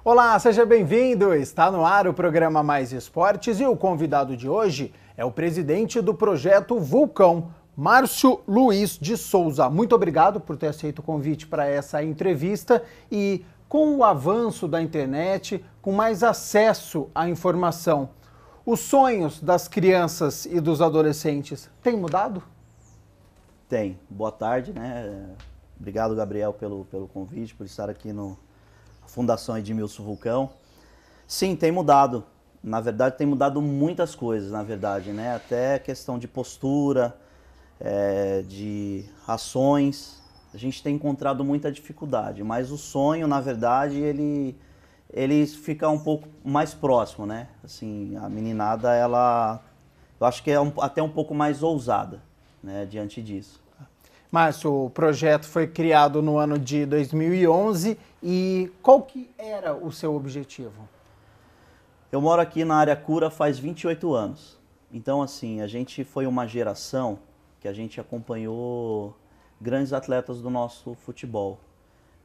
Olá, seja bem-vindo! Está no ar o programa Mais Esportes e o convidado de hoje é o presidente do projeto Vulcão, Márcio Luiz de Souza. Muito obrigado por ter aceito o convite para essa entrevista e com o avanço da internet, com mais acesso à informação, os sonhos das crianças e dos adolescentes têm mudado? Tem. Boa tarde, né? Obrigado, Gabriel, pelo convite, por estar aqui no Fundação Edmilson Vulcão. Sim, tem mudado. Na verdade, tem mudado muitas coisas, na verdade, né? Até questão de postura, de ações. A gente tem encontrado muita dificuldade, mas o sonho, na verdade, ele fica um pouco mais próximo, né? Assim, a meninada, eu acho que é até um pouco mais ousada, né, diante disso. Márcio, o projeto foi criado no ano de 2011 e qual que era o seu objetivo? Eu moro aqui na área Cura faz 28 anos. Então, assim, a gente foi uma geração que a gente acompanhou grandes atletas do nosso futebol,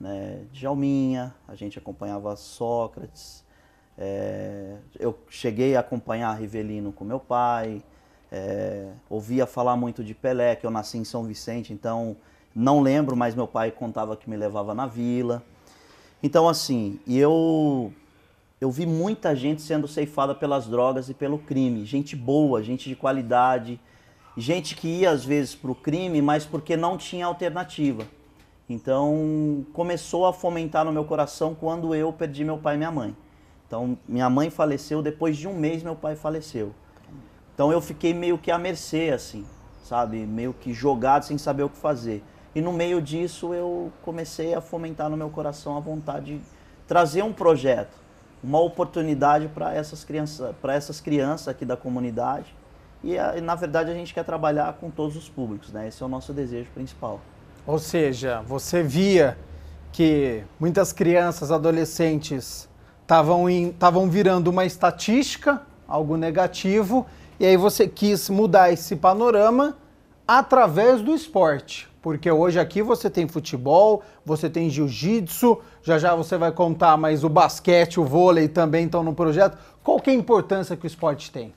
né? Djalminha, a gente acompanhava Sócrates, eu cheguei a acompanhar Rivelino com meu pai, ouvia falar muito de Pelé, que eu nasci em São Vicente, então não lembro, mas meu pai contava que me levava na vila. Então, assim, eu vi muita gente sendo ceifada pelas drogas e pelo crime. Gente boa, gente de qualidade, gente que ia às vezes para o crime, mas porque não tinha alternativa. Então, começou a fomentar no meu coração quando eu perdi meu pai e minha mãe. Então, minha mãe faleceu, depois de um mês meu pai faleceu. Então eu fiquei meio que à mercê, assim, sabe? Meio que jogado sem saber o que fazer. E no meio disso eu comecei a fomentar no meu coração a vontade de trazer um projeto, uma oportunidade para essas crianças aqui da comunidade. E na verdade a gente quer trabalhar com todos os públicos, né? Esse é o nosso desejo principal. Ou seja, você via que muitas crianças, adolescentes estavam virando uma estatística, algo negativo, e aí você quis mudar esse panorama através do esporte. Porque hoje aqui você tem futebol, você tem jiu-jitsu, já você vai contar, mas o basquete, o vôlei também estão no projeto. Qual que é a importância que o esporte tem?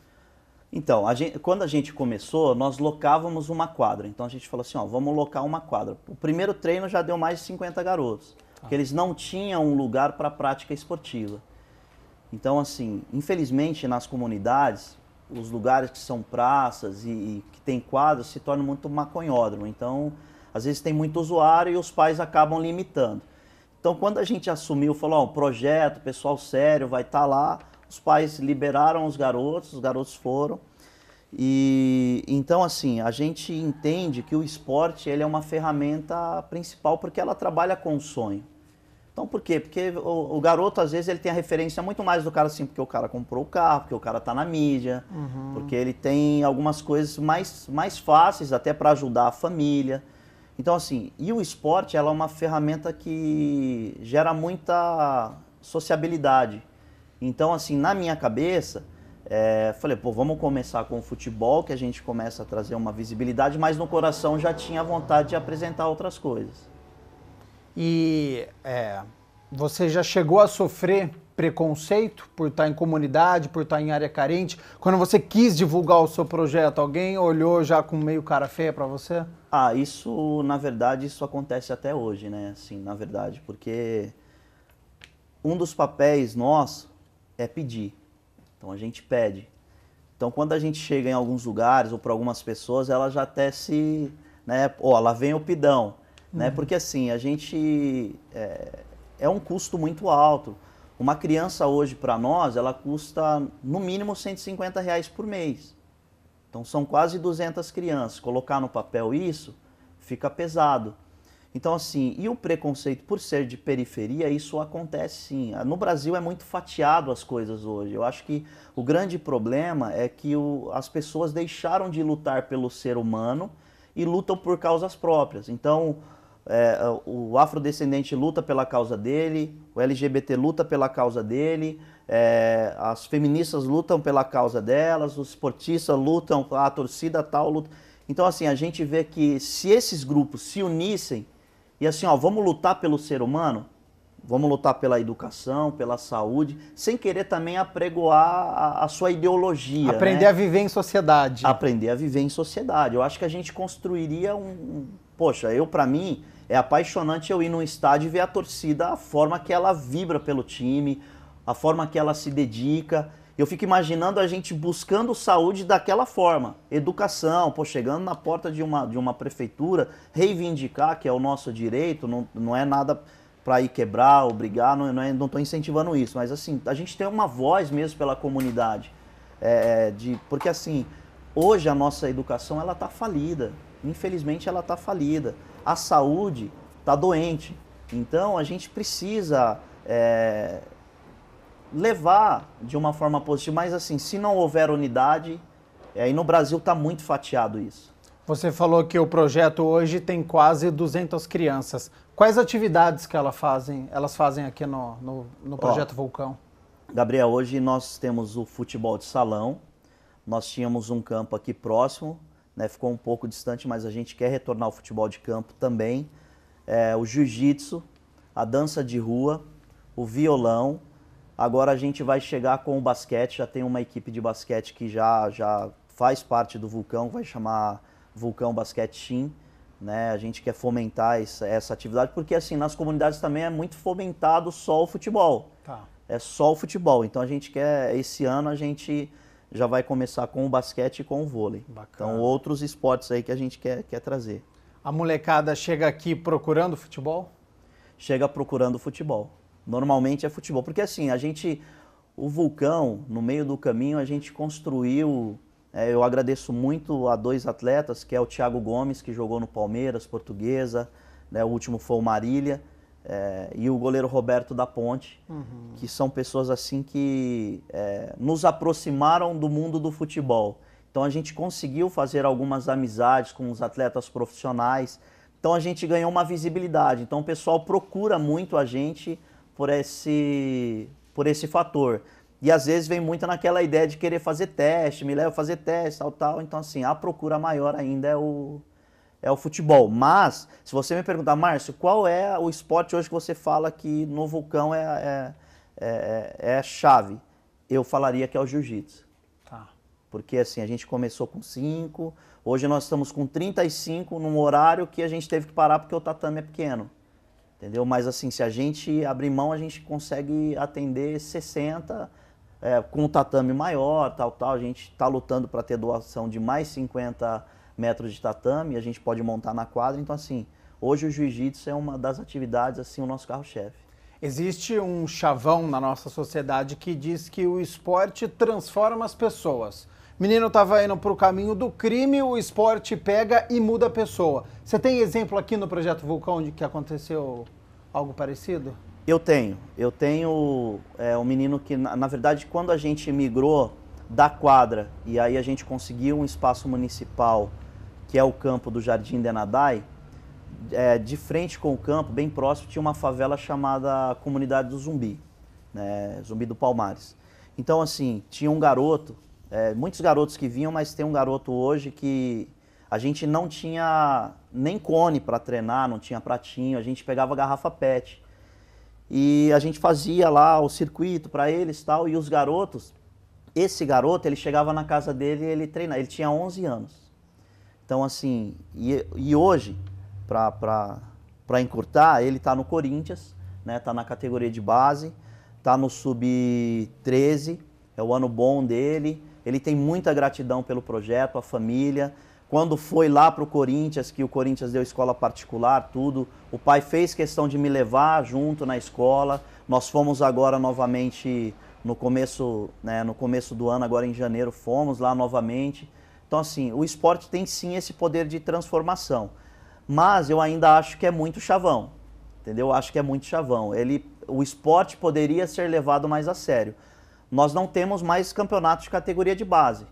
Então, quando a gente começou, nós locávamos uma quadra. Então a gente falou assim, ó, vamos locar uma quadra. O primeiro treino já deu mais de 50 garotos, porque eles não tinham um lugar para prática esportiva. Então, assim, infelizmente nas comunidades, os lugares que são praças e que tem quadros se tornam muito maconhódromo. Então, às vezes tem muito usuário e os pais acabam limitando. Então, quando a gente assumiu, falou, ó, um projeto, pessoal sério, vai estar lá, os pais liberaram os garotos foram. E então, assim, a gente entende que o esporte ele é uma ferramenta principal porque ela trabalha com o sonho. Então, por quê? Porque o garoto, às vezes, ele tem a referência muito mais do cara, assim, porque o cara comprou o carro, porque o cara tá na mídia, porque ele tem algumas coisas mais fáceis até para ajudar a família. Então, assim, e o esporte, ela é uma ferramenta que gera muita sociabilidade. Então, assim, na minha cabeça, falei, pô, vamos começar com o futebol, que a gente começa a trazer uma visibilidade, mas no coração já tinha vontade de apresentar outras coisas. E você já chegou a sofrer preconceito por estar em comunidade, por estar em área carente? Quando você quis divulgar o seu projeto, alguém olhou já com meio cara feia para você? Ah, isso, na verdade, isso acontece até hoje, né? Assim, na verdade, porque um dos papéis nossos é pedir. Então a gente pede. Então quando a gente chega em alguns lugares ou para algumas pessoas, ela já até se, né? Ó, lá vem o pidão. Né? Porque assim, a gente é um custo muito alto. Uma criança hoje para nós, ela custa no mínimo R$150 por mês. Então são quase 200 crianças. Colocar no papel isso fica pesado. Então assim, e o preconceito por ser de periferia, isso acontece sim. No Brasil é muito fatiado as coisas hoje. Eu acho que o grande problema é que as pessoas deixaram de lutar pelo ser humano e lutam por causas próprias. Então o afrodescendente luta pela causa dele, o LGBT luta pela causa dele, as feministas lutam pela causa delas, os esportistas lutam, a torcida tal luta. Então assim, a gente vê que se esses grupos se unissem e assim, ó, vamos lutar pelo ser humano, Vamos lutar pela educação, pela saúde, sem querer também apregoar a sua ideologia. Aprender, né, a viver em sociedade. Aprender a viver em sociedade. Eu acho que a gente construiria Poxa, para mim, é apaixonante eu ir num estádio e ver a torcida, a forma que ela vibra pelo time, a forma que ela se dedica. Eu fico imaginando a gente buscando saúde daquela forma. Educação, chegando na porta de uma prefeitura, reivindicar que é o nosso direito, não é nada para ir quebrar ou brigar, não estou incentivando isso, mas assim, a gente tem uma voz mesmo pela comunidade. Porque assim, hoje a nossa educação ela está falida, infelizmente ela está falida. A saúde está doente, então a gente precisa levar de uma forma positiva, mas assim, se não houver unidade, e no Brasil está muito fatiado isso. Você falou que o projeto hoje tem quase 200 crianças. Quais atividades que elas fazem aqui no Projeto Vulcão? Gabriel, hoje nós temos o futebol de salão, nós tínhamos um campo aqui próximo, né, ficou um pouco distante, mas a gente quer retornar ao futebol de campo também, o jiu-jitsu, a dança de rua, o violão. Agora a gente vai chegar com o basquete, já tem uma equipe de basquete que já faz parte do Vulcão, vai chamar Vulcão Basquete Team, né? A gente quer fomentar essa atividade, porque assim, nas comunidades também é muito fomentado só o futebol. Tá. É só o futebol, então a gente quer, esse ano a gente já vai começar com o basquete e com o vôlei. Bacana. Então outros esportes aí que a gente quer trazer. A molecada chega aqui procurando futebol? Chega procurando futebol. Normalmente é futebol, porque assim, o Vulcão, no meio do caminho, a gente construiu, eu agradeço muito a 2 atletas, que é o Thiago Gomes, que jogou no Palmeiras, Portuguesa, né, o último foi o Marília, e o goleiro Roberto da Ponte, que são pessoas assim que nos aproximaram do mundo do futebol. Então a gente conseguiu fazer algumas amizades com os atletas profissionais, então a gente ganhou uma visibilidade, então o pessoal procura muito a gente por esse fator. E às vezes vem muito naquela ideia de querer fazer teste, me leva a fazer teste, tal. Então assim, a procura maior ainda é o futebol. Mas, se você me perguntar, Márcio, qual é o esporte hoje que você fala que no Vulcão é chave? Eu falaria que é o jiu-jitsu. Tá. Porque assim, a gente começou com 5, hoje nós estamos com 35 num horário que a gente teve que parar porque o tatame é pequeno. Entendeu? Mas assim, se a gente abrir mão, a gente consegue atender 60 com o tatame maior, tal. A gente está lutando para ter doação de mais 50 metros de tatame, a gente pode montar na quadra. Então assim, hoje o jiu-jitsu é uma das atividades, assim, o nosso carro-chefe. Existe um chavão na nossa sociedade que diz que o esporte transforma as pessoas. O menino estava indo para o caminho do crime, o esporte pega e muda a pessoa. Você tem exemplo aqui no Projeto Vulcão de que aconteceu algo parecido? Eu tenho um menino que, na verdade, quando a gente migrou da quadra e aí a gente conseguiu um espaço municipal, que é o campo do Jardim Denadai, de frente com o campo, bem próximo, tinha uma favela chamada Comunidade do Zumbi, né, Zumbi do Palmares. Então, assim, tinha um garoto, muitos garotos que vinham, mas tem um garoto hoje que a gente não tinha nem cone para treinar, não tinha pratinho, a gente pegava garrafa PET. E a gente fazia lá o circuito para eles e tal, e os garotos, esse garoto, ele chegava na casa dele e ele treinava, ele tinha 11 anos. Então, assim, e hoje, para encurtar, ele está no Corinthians, né, tá na categoria de base, tá no sub-13, é o ano bom dele, ele tem muita gratidão pelo projeto, a família. Quando foi lá para o Corinthians, que o Corinthians deu escola particular, tudo, o pai fez questão de me levar junto na escola. Nós fomos agora novamente no começo do ano, agora em janeiro, fomos lá novamente. Então, assim, o esporte tem sim esse poder de transformação. Mas eu ainda acho que é muito chavão, entendeu? Eu acho que é muito chavão. O esporte poderia ser levado mais a sério. Nós não temos mais campeonato de categoria de base.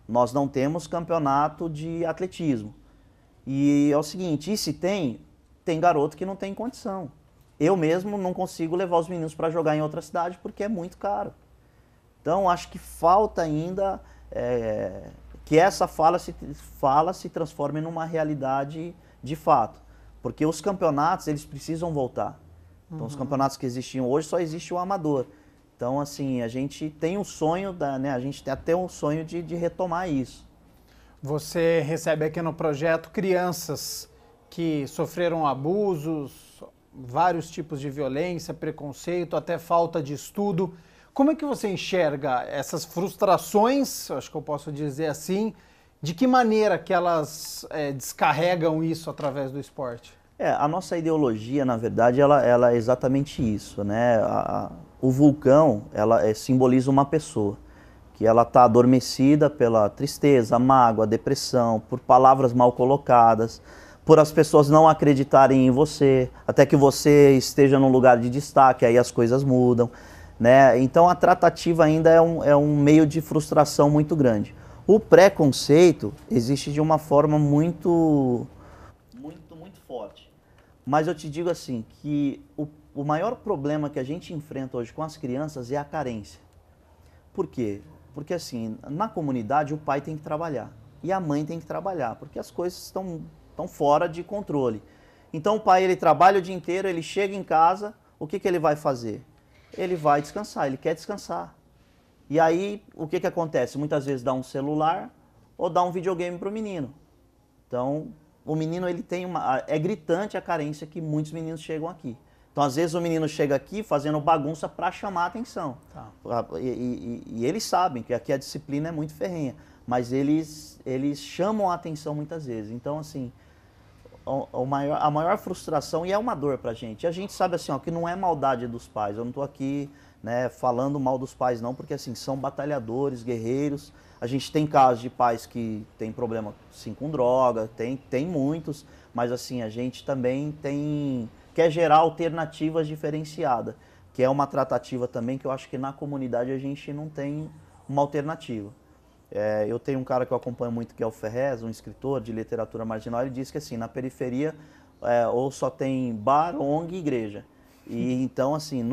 Nós não temos campeonato de atletismo. E é o seguinte, e se tem garoto que não tem condição. Eu mesmo não consigo levar os meninos para jogar em outra cidade porque é muito caro. Então, acho que falta ainda que essa fala se transforme numa realidade de fato. Porque os campeonatos, eles precisam voltar. Então, os campeonatos que existiam hoje, só existe o amador. Então, assim, a gente tem um sonho, né, a gente tem até um sonho de retomar isso. Você recebe aqui no projeto crianças que sofreram abusos, vários tipos de violência, preconceito, até falta de estudo. Como é que você enxerga essas frustrações, acho que eu posso dizer assim, de que maneira que elas descarregam isso através do esporte? A nossa ideologia, na verdade, ela é exatamente isso, né? O vulcão, ela simboliza uma pessoa, que ela está adormecida pela tristeza, mágoa, depressão, por palavras mal colocadas, por as pessoas não acreditarem em você, até que você esteja num lugar de destaque, aí as coisas mudam, né? Então a tratativa ainda é um meio de frustração muito grande. O preconceito existe de uma forma muito forte. Mas eu te digo assim, que o maior problema que a gente enfrenta hoje com as crianças é a carência. Por quê? Porque assim, na comunidade o pai tem que trabalhar e a mãe tem que trabalhar, porque as coisas estão fora de controle. Então o pai, ele trabalha o dia inteiro, ele chega em casa, o que ele vai fazer? Ele vai descansar, ele quer descansar. E aí, o que acontece? Muitas vezes dá um celular ou dá um videogame para o menino. Então, o menino, ele tem é gritante a carência que muitos meninos chegam aqui. Então, às vezes, o menino chega aqui fazendo bagunça para chamar a atenção. Tá. E eles sabem que aqui a disciplina é muito ferrenha, mas eles chamam a atenção muitas vezes. Então, assim, a maior frustração, e é uma dor pra gente. A gente sabe assim, ó, que não é maldade dos pais. Eu não tô aqui, né, falando mal dos pais não, porque assim, são batalhadores, guerreiros. A gente tem casos de pais que tem problema sim com droga, tem muitos, mas assim, a gente também quer gerar alternativas diferenciadas, que é uma tratativa também que eu acho que na comunidade a gente não tem uma alternativa. Eu tenho um cara que eu acompanho muito, que é o Ferrez, um escritor de literatura marginal. Ele diz que assim, na periferia ou só tem bar, ONG e igreja. E então assim,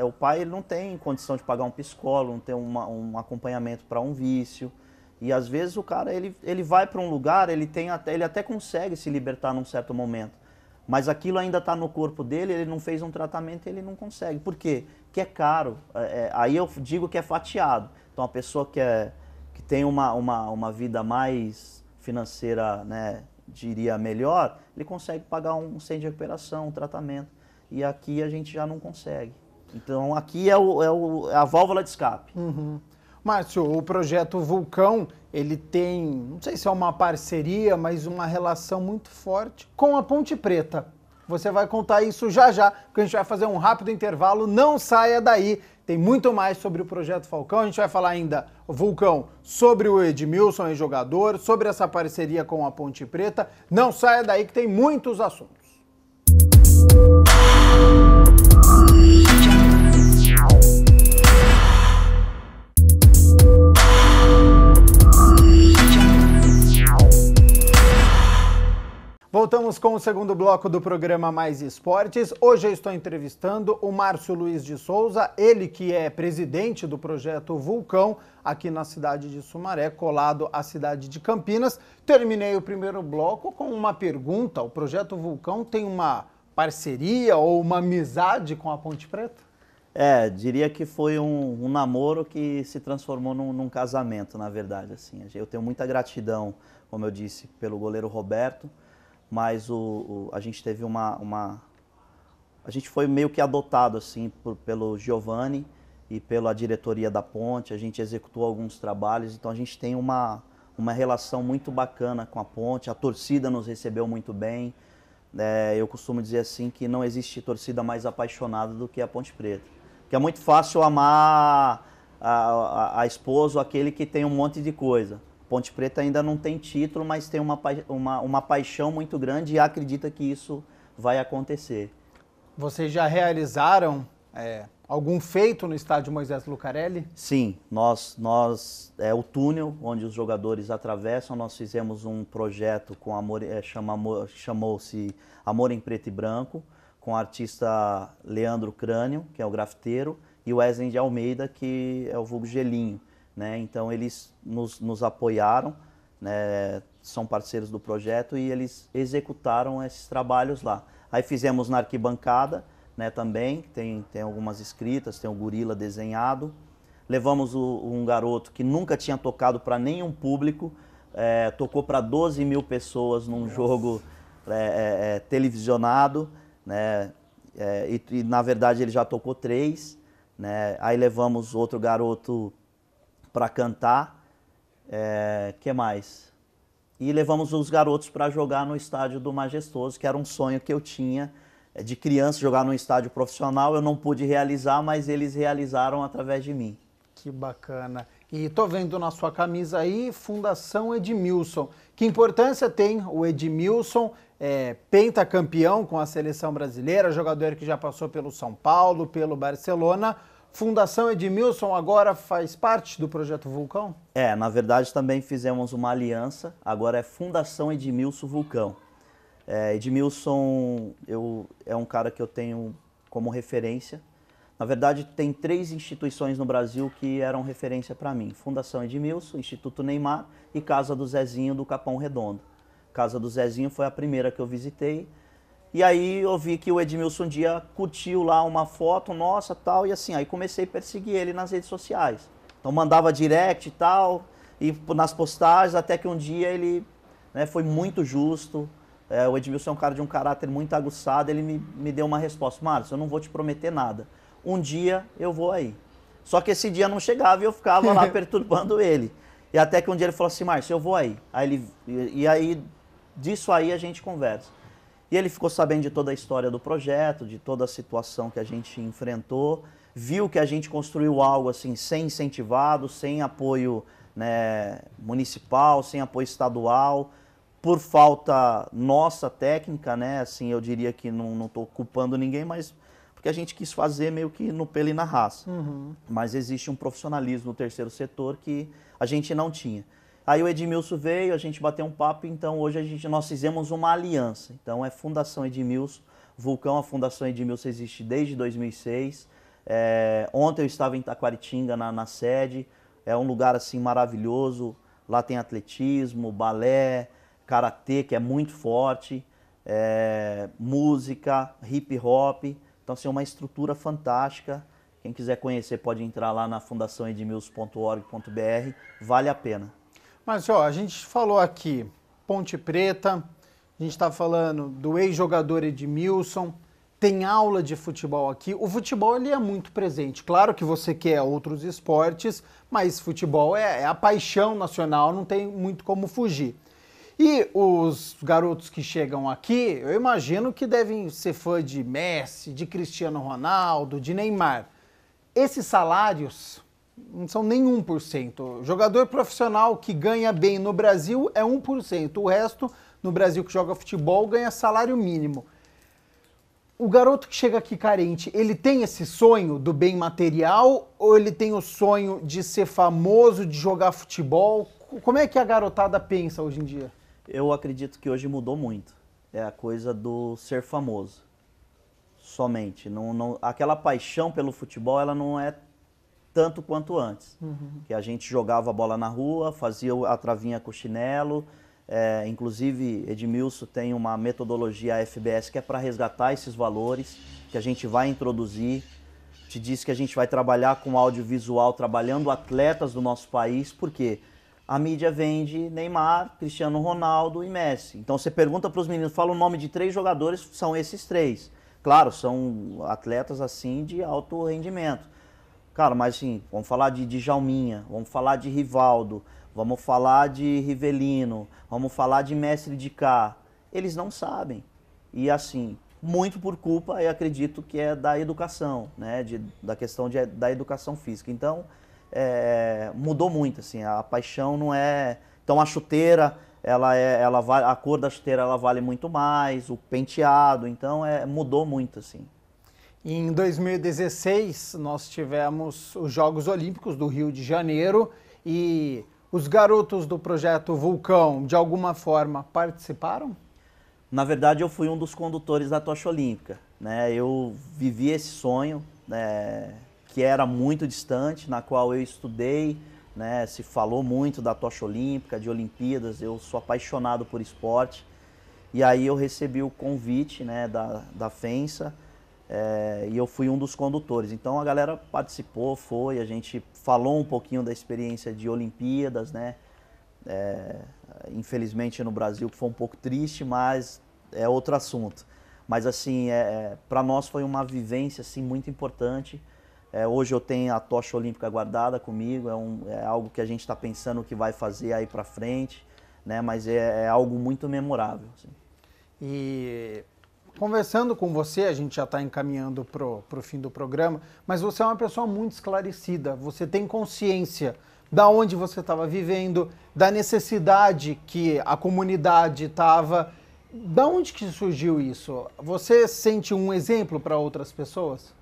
o pai, ele não tem condição de pagar um psicólogo, não tem um acompanhamento para um vício. E às vezes o cara, ele vai para um lugar, ele até consegue se libertar num certo momento. Mas aquilo ainda está no corpo dele, ele não fez um tratamento, ele não consegue. Por quê? Porque é caro. Aí eu digo que é fatiado. Então a pessoa que tem uma vida mais financeira, né, diria melhor, ele consegue pagar um centro de recuperação, um tratamento. E aqui a gente já não consegue. Então aqui é a válvula de escape. Uhum. Márcio, o projeto Vulcão, ele tem, não sei se é uma parceria, mas uma relação muito forte com a Ponte Preta. Você vai contar isso já já, porque a gente vai fazer um rápido intervalo, não saia daí. Tem muito mais sobre o Projeto Falcão, a gente vai falar ainda, Vulcão, sobre o Edmilson, jogador, sobre essa parceria com a Ponte Preta. Não saia daí que tem muitos assuntos. Voltamos com o segundo bloco do programa Mais Esportes. Hoje eu estou entrevistando o Márcio Luiz de Souza, ele que é presidente do projeto Vulcão, aqui na cidade de Sumaré, colado à cidade de Campinas. Terminei o primeiro bloco com uma pergunta. O projeto Vulcão tem uma parceria ou uma amizade com a Ponte Preta? Diria que foi um namoro que se transformou num casamento, na verdade. Assim. Eu tenho muita gratidão, como eu disse, pelo goleiro Roberto, mas a gente teve a gente foi meio que adotado assim pelo Giovanni e pela diretoria da Ponte. A gente executou alguns trabalhos, então a gente tem uma relação muito bacana com a Ponte. A torcida nos recebeu muito bem. Eu costumo dizer assim que não existe torcida mais apaixonada do que a Ponte Preta, que é muito fácil amar a esposa, aquele que tem um monte de coisa. Ponte Preta ainda não tem título, mas tem uma paixão muito grande e acredita que isso vai acontecer. Vocês já realizaram algum feito no estádio Moisés Lucarelli? Sim, o túnel onde os jogadores atravessam, nós fizemos um projeto com chamou-se Amor em Preto e Branco, com o artista Leandro Crânio, que é o grafiteiro, e o Wesley de Almeida, que é o vulgo Gelinho. Né? Então eles nos apoiaram, né? São parceiros do projeto e eles executaram esses trabalhos lá. Aí fizemos na arquibancada, né, também, tem algumas escritas, tem o gorila desenhado. Levamos um garoto que nunca tinha tocado para nenhum público, tocou para 12 mil pessoas num jogo televisionado, né, e na verdade ele já tocou 3, né, aí levamos outro garoto para cantar, que mais? E levamos os garotos para jogar no estádio do Majestoso, que era um sonho que eu tinha de criança, jogar num estádio profissional. Eu não pude realizar, mas eles realizaram através de mim. Que bacana. E tô vendo na sua camisa aí, Fundação Edmilson. Que importância tem o Edmilson, pentacampeão com a seleção brasileira, jogador que já passou pelo São Paulo, pelo Barcelona. Fundação Edmilson agora faz parte do Projeto Vulcão? Na verdade também fizemos uma aliança, agora é Fundação Edmilson Vulcão. Edmilson é um cara que eu tenho como referência. Na verdade, tem 3 instituições no Brasil que eram referência para mim. Fundação Edmilson, Instituto Neymar e Casa do Zezinho do Capão Redondo. Casa do Zezinho foi a primeira que eu visitei. E aí eu vi que o Edmilson um dia curtiu lá uma foto nossa tal, e assim, aí comecei a perseguir ele nas redes sociais. Então mandava direct e tal, e nas postagens, até que um dia ele, né, foi muito justo. O Edmilson é um cara de um caráter muito aguçado, ele me deu uma resposta: Márcio, eu não vou te prometer nada. Um dia eu vou aí. Só que esse dia não chegava e eu ficava lá perturbando ele. E até que um dia ele falou assim: Márcio, eu vou aí. E aí, disso aí a gente conversa. E ele ficou sabendo de toda a história do projeto, de toda a situação que a gente enfrentou, viu que a gente construiu algo assim, sem incentivado, sem apoio, né, municipal, sem apoio estadual, por falta nossa técnica, né? Assim, eu diria que não estou culpando ninguém, mas porque a gente quis fazer meio que no pelo e na raça. Uhum. Mas existe um profissionalismo no terceiro setor que a gente não tinha. Aí o Edmilson veio, a gente bateu um papo, então hoje nós fizemos uma aliança. Então é Fundação Edmilson Vulcão. A Fundação Edmilson existe desde 2006. Ontem eu estava em Taquaritinga, na sede. É um lugar assim maravilhoso. Lá tem atletismo, balé, karatê, que é muito forte, música, hip hop. Então, assim, é uma estrutura fantástica. Quem quiser conhecer pode entrar lá na fundaçãoedmilson.org.br, vale a pena. Mas, ó, a gente falou aqui Ponte Preta, a gente está falando do ex-jogador Edmilson, tem aula de futebol aqui. O futebol, ele é muito presente. Claro que você quer outros esportes, mas futebol é a paixão nacional, não tem muito como fugir. E os garotos que chegam aqui, eu imagino que devem ser fã de Messi, de Cristiano Ronaldo, de Neymar. Esses salários não são nem 1%. O jogador profissional que ganha bem no Brasil é 1%. O resto, no Brasil que joga futebol, ganha salário mínimo. O garoto que chega aqui carente, ele tem esse sonho do bem material ou ele tem o sonho de ser famoso, de jogar futebol? Como é que a garotada pensa hoje em dia? Eu acredito que hoje mudou muito. É a coisa do ser famoso. Somente. Aquela paixão pelo futebol, ela não é tanto quanto antes. Uhum. Que a gente jogava a bola na rua, fazia a travinha com chinelo. Inclusive, Edmilson tem uma metodologia FBS que é para resgatar esses valores, que a gente vai introduzir. Te disse que a gente vai trabalhar com audiovisual, trabalhando atletas do nosso país, por quê? A mídia vende Neymar, Cristiano Ronaldo e Messi. Então você pergunta para os meninos, fala o nome de 3 jogadores, são esses 3. Claro, são atletas assim de alto rendimento. Cara, mas assim, vamos falar de Djalminha, vamos falar de Rivaldo, vamos falar de Rivelino, vamos falar de Mestre de Cá. Eles não sabem. E assim, muito por culpa, eu acredito que é da educação, né? Da questão da educação física. Então, mudou muito, assim, a paixão não é... Então a chuteira, a cor da chuteira ela vale muito mais, o penteado, então mudou muito, assim. Em 2016, nós tivemos os Jogos Olímpicos do Rio de Janeiro e os garotos do Projeto Vulcão, de alguma forma, participaram? Na verdade, eu fui um dos condutores da tocha olímpica, né? Eu vivi esse sonho, né, que era muito distante, na qual eu estudei, né? Se falou muito da tocha olímpica, de Olimpíadas, eu sou apaixonado por esporte. E aí eu recebi o convite, né, da FENSA, e eu fui um dos condutores. Então a galera participou, a gente falou um pouquinho da experiência de Olimpíadas, né? Infelizmente no Brasil, que foi um pouco triste, mas é outro assunto. Mas assim, para nós foi uma vivência assim, muito importante. Hoje eu tenho a tocha olímpica guardada comigo, é algo que a gente está pensando que vai fazer aí para frente, né? Mas é algo muito memorável. Assim. E conversando com você, a gente já está encaminhando para o fim do programa, mas você é uma pessoa muito esclarecida, você tem consciência da onde você estava vivendo, da necessidade que a comunidade estava. Da onde que surgiu isso? Você sente um exemplo para outras pessoas?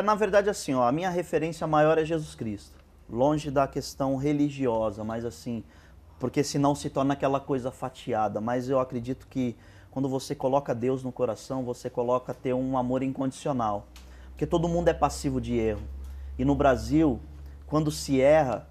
Na verdade assim, ó, a minha referência maior é Jesus Cristo, longe da questão religiosa, mas assim, porque senão se torna aquela coisa fatiada, mas eu acredito que quando você coloca Deus no coração, você coloca ter um amor incondicional, porque todo mundo é passivo de erro, e no Brasil, quando se erra,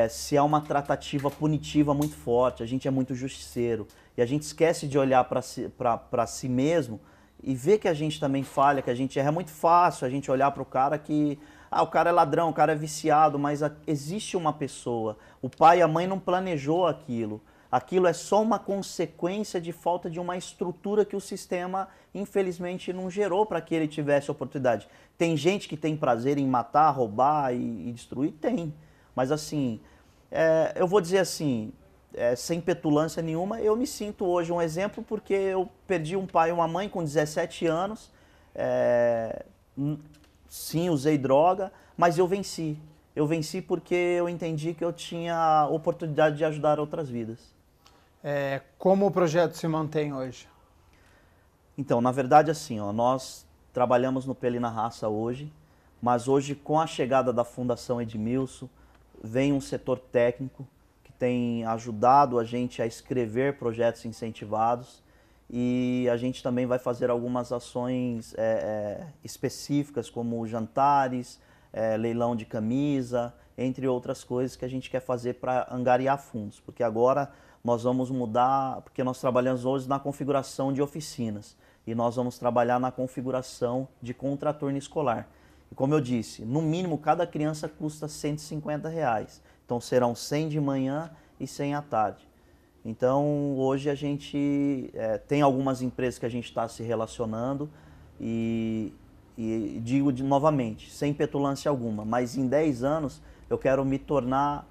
se há uma tratativa punitiva muito forte, a gente é muito justiceiro, e a gente esquece de olhar para si mesmo, e ver que a gente também falha, que a gente erra. É muito fácil a gente olhar para o cara que... o cara é ladrão, o cara é viciado, mas existe uma pessoa. O pai e a mãe não planejou aquilo. Aquilo é só uma consequência de falta de uma estrutura que o sistema, infelizmente, não gerou para que ele tivesse oportunidade. Tem gente que tem prazer em matar, roubar e destruir? Tem. Mas assim, eu vou dizer assim... sem petulância nenhuma, eu me sinto hoje um exemplo porque eu perdi um pai e uma mãe com 17 anos, sim, usei droga, mas eu venci. Eu venci porque eu entendi que eu tinha a oportunidade de ajudar outras vidas. Como o projeto se mantém hoje? Então, na verdade, assim, ó, nós trabalhamos no Peli na Raça hoje, mas hoje com a chegada da Fundação Edmilson, vem um setor técnico, tem ajudado a gente a escrever projetos incentivados e a gente também vai fazer algumas ações específicas, como jantares, leilão de camisa, entre outras coisas que a gente quer fazer para angariar fundos. Porque agora nós vamos mudar, porque nós trabalhamos hoje na configuração de oficinas e nós vamos trabalhar na configuração de contraturno escolar. E como eu disse, no mínimo cada criança custa R$150. Então serão 100 de manhã e 100 à tarde. Então hoje a gente tem algumas empresas que a gente está se relacionando e digo novamente, sem petulância alguma, mas em 10 anos eu quero me tornar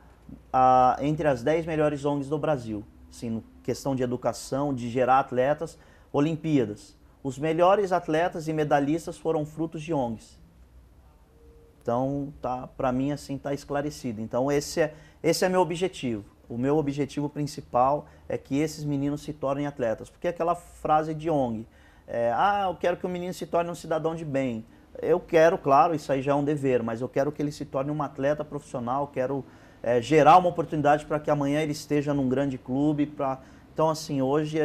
entre as 10 melhores ONGs do Brasil. Assim, questão de educação, de gerar atletas, Olimpíadas. Os melhores atletas e medalhistas foram frutos de ONGs. Então, para mim, assim, tá esclarecido. Então, esse é meu objetivo. O meu objetivo principal é que esses meninos se tornem atletas. Porque aquela frase de ONG, eu quero que o menino se torne um cidadão de bem. Eu quero, claro, isso aí já é um dever, mas eu quero que ele se torne um atleta profissional, quero gerar uma oportunidade para que amanhã ele esteja num grande clube. Então, assim, hoje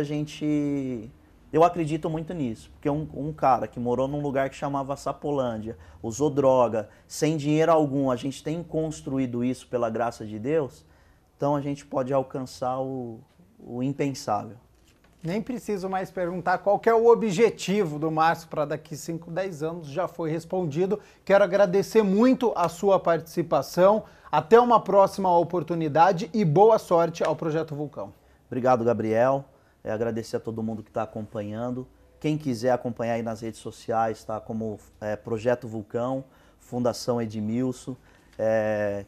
eu acredito muito nisso, porque um cara que morou num lugar que chamava Sapolândia, usou droga, sem dinheiro algum, a gente tem construído isso pela graça de Deus, então a gente pode alcançar o impensável. Nem preciso mais perguntar qual que é o objetivo do Márcio para daqui 5, 10 anos, já foi respondido. Quero agradecer muito a sua participação, até uma próxima oportunidade e boa sorte ao Projeto Vulcão. Obrigado, Gabriel. Agradecer a todo mundo que está acompanhando. Quem quiser acompanhar aí nas redes sociais, tá como Projeto Vulcão, Fundação Edmilson.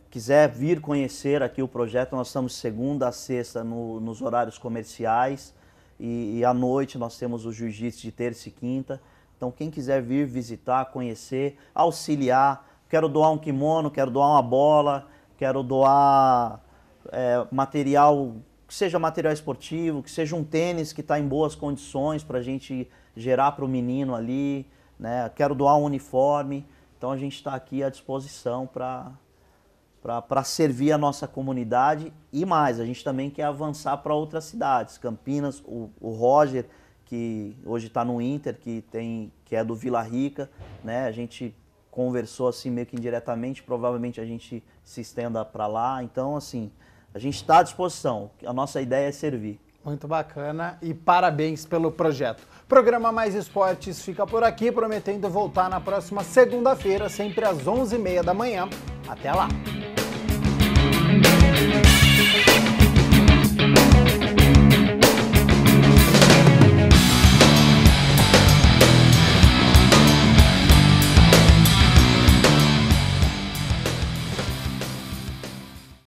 Quiser vir conhecer aqui o projeto, nós estamos de segunda a sexta nos horários comerciais e à noite nós temos o jiu-jitsu de terça e quinta. Então quem quiser vir visitar, conhecer, auxiliar, quero doar um kimono, quero doar uma bola, quero doar material, que seja material esportivo, que seja um tênis que está em boas condições para a gente gerar para o menino ali, né? Quero doar um uniforme, então a gente está aqui à disposição para servir a nossa comunidade e mais, a gente também quer avançar para outras cidades, Campinas, o Roger, que hoje está no Inter, que é do Vila Rica, né? A gente conversou assim meio que indiretamente, provavelmente a gente se estenda para lá, então assim, a gente está à disposição, a nossa ideia é servir. Muito bacana e parabéns pelo projeto. Programa Mais Esportes fica por aqui, prometendo voltar na próxima segunda-feira, sempre às 11h30 da manhã. Até lá!